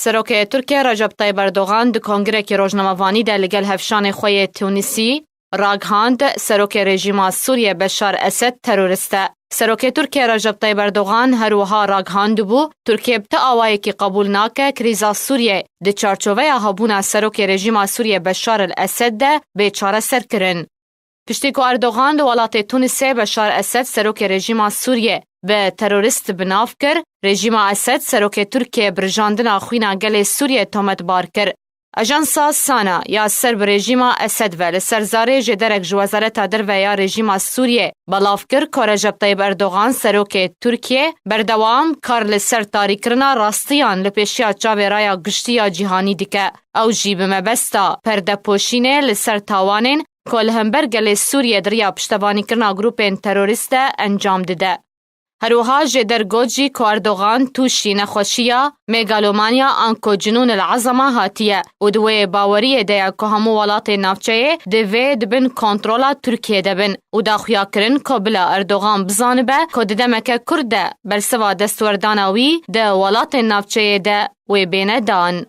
سروک ترکیه رجب طیب اردوغان د کنگره روزنامه‌وانی ده لگل هفشان خوی تونسی راگهاند سروک رژیم سوریه بشار اسد تروریسته. سروک ترکیه رجب طیب اردوغان هروها راگهاند بو ترکیه بتا آوایی که قبول ناکه کریزا سوریه ده چارچوه هبونا سروک رژیم سوریه بشار الاسد ده به چاره سر کرن. پشتی که اردوغان ده ولات تونسی بشار اسد سروک رژیم سوریه به تروریست بناف کر، رژیم اسد سروک ترکیه برجاندنا خوینا گل سوریه تومت بار کر. اجانسا سانا یا سرب رژیم اسد و لسرزاره جدرک جوازارت در و یا رژیم سوریه بلاف کر که رجب طیب اردوغان سروک ترکیه بردوام کار لسر تاری کرنا راستیان لپیشیا چاوی رایا گشتیا جیهانی دیکه او جیب مبستا پرده پوشینه لسر تاوانین کل همبر گل سوریه دریا پشتوانی کرنا گروپین تروریست انجام دیده. هروها جدر گوجی که اردوغان توشی نخوشیه میگالومانیا انکو جنون العظمه هاتیه و دوی باوریه ده که همو ولات نافچه دوی دبن کنترولا ترکیه دبن و دا خویا کرن که بلا اردوغان بزانبه که دمکه کرده بل سوا دستوردانوی ده ولات نافچه ده و بین دان.